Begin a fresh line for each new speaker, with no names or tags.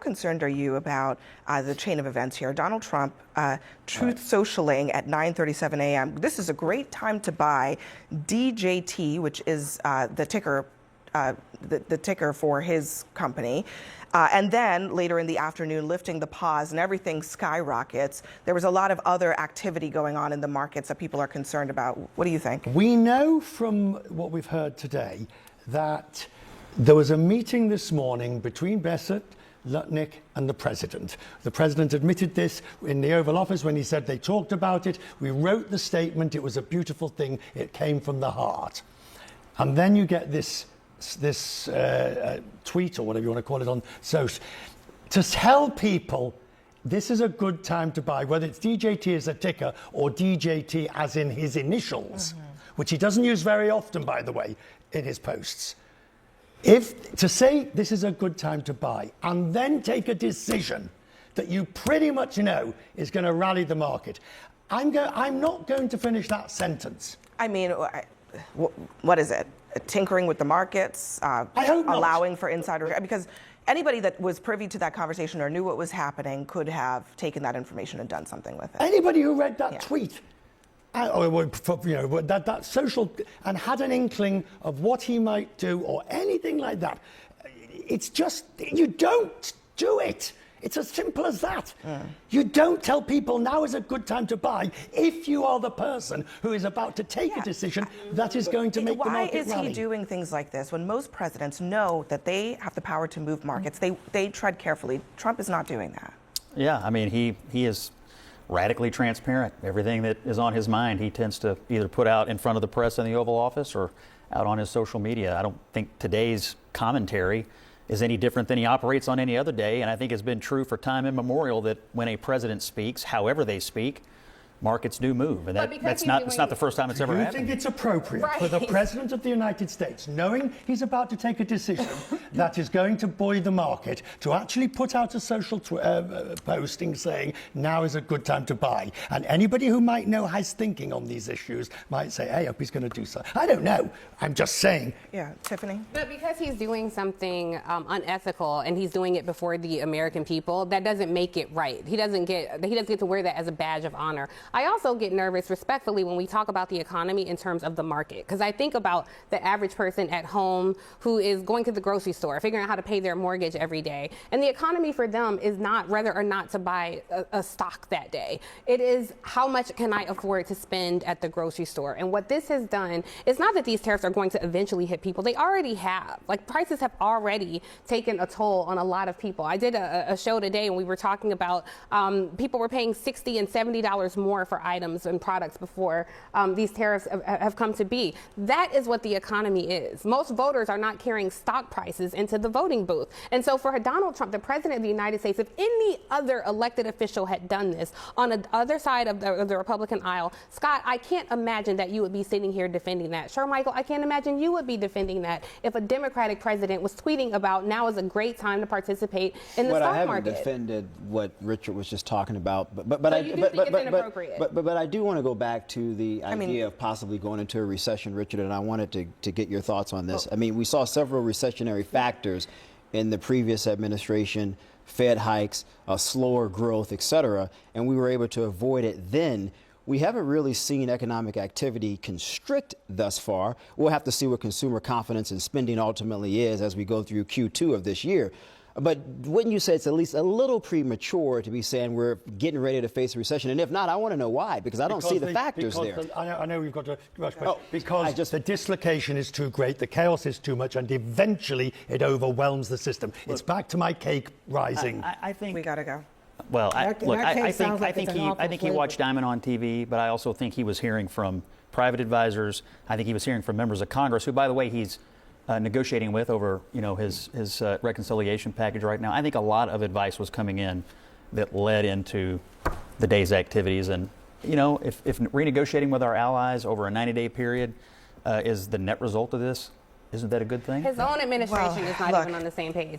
concerned are you about the chain of events here? Donald Trump truth socialing at 9:37 a.m. This is a great time to buy DJT, which is the ticker for his company. And then later in the afternoon, lifting the pause and everything skyrockets. There was a lot of other activity going on in the markets that people are concerned about. What do you think?
We know from what we've heard today that there was a meeting this morning between Bessent, Lutnick and the president. The president admitted this in the Oval Office when he said they talked about it. We wrote the statement. It was a beautiful thing. It came from the heart. And then you get this tweet or whatever you want to call it on social to tell people this is a good time to buy, whether it's DJT as a ticker or DJT as in his initials, which he doesn't use very often, by the way, in his posts. If to say this is a good time to buy and then take a decision that you pretty much know is going to rally the market, I'm not going to finish that sentence.
I mean, what is it? Tinkering with the markets,
I hope not.
Allowing for insider, because anybody that was privy to that conversation or knew what was happening could have taken that information and done something with it.
Anybody who read that tweet, that social and had an inkling of what he might do or anything like that, it's just, you don't do it. It's as simple as that. You don't tell people now is a good time to buy if you are the person who is about to take a decision that is going to make the market rally.
Why is he doing things like this when most presidents know that they have the power to move markets? They tread carefully. Trump is not doing that.
Yeah, I mean, he is radically transparent. Everything that is on his mind, he tends to either put out in front of the press in the Oval Office or out on his social media. I don't think today's commentary is any different than he operates on any other day. And I think it's been true for time immemorial that when a president speaks, however they speak, markets do move. And it's not the first time it's ever happened.
Do you think it's appropriate for the President of the United States, knowing he's about to take a decision that is going to buoy the market, to actually put out a social posting saying, now is a good time to buy? And anybody who might know his thinking on these issues might say, hey, I hope he's going to do so. I don't know. I'm just saying.
Yeah, Tiffany?
But because he's doing something unethical and he's doing it before the American people, that doesn't make it right. He doesn't get to wear that as a badge of honor. I also get nervous, respectfully, when we talk about the economy in terms of the market, because I think about the average person at home who is going to the grocery store, figuring out how to pay their mortgage every day. And the economy for them is not whether or not to buy a stock that day. It is how much can I afford to spend at the grocery store. And what this has done is not that these tariffs are going to eventually hit people. They already have. Like, prices have already taken a toll on a lot of people. I did a show today and we were talking about people were paying $60 and $70 more for items and products before these tariffs have come to be. That is what the economy is. Most voters are not carrying stock prices into the voting booth. And so for Donald Trump, the president of the United States, if any other elected official had done this on the other side of the Republican aisle, Scott, I can't imagine that you would be sitting here defending that. Sure, Michael, I can't imagine you would be defending that if a Democratic president was tweeting about now is a great time to participate in the stock market.
I haven't defended what Richard was just talking about, but
so you do think it's inappropriate.
But I do want to go back to the idea of possibly going into a recession, Richard, and I wanted to get your thoughts on this. I mean, we saw several recessionary factors in the previous administration, Fed hikes, slower growth, et cetera, and we were able to avoid it then. We haven't really seen economic activity constrict thus far. We'll have to see what consumer confidence and spending ultimately is as we go through Q2 of this year. But wouldn't you say it's at least a little premature to be saying we're getting ready to face a recession? And if not, I want to know why, because I don't see the factors there.
I know we've got to rush, but because the dislocation is too great, the chaos is too much, and eventually it overwhelms the system. It's back to my cake rising.
I think
we got to go.
Well, I think he watched Diamond on TV, but I also think he was hearing from private advisors. I think he was hearing from members of Congress, who, by the way, he's negotiating with over, his reconciliation package right now. I think a lot of advice was coming in that led into the day's activities. And, if renegotiating with our allies over a 90-day period is the net result of this, isn't that a good thing?
His own administration is not even on the same page.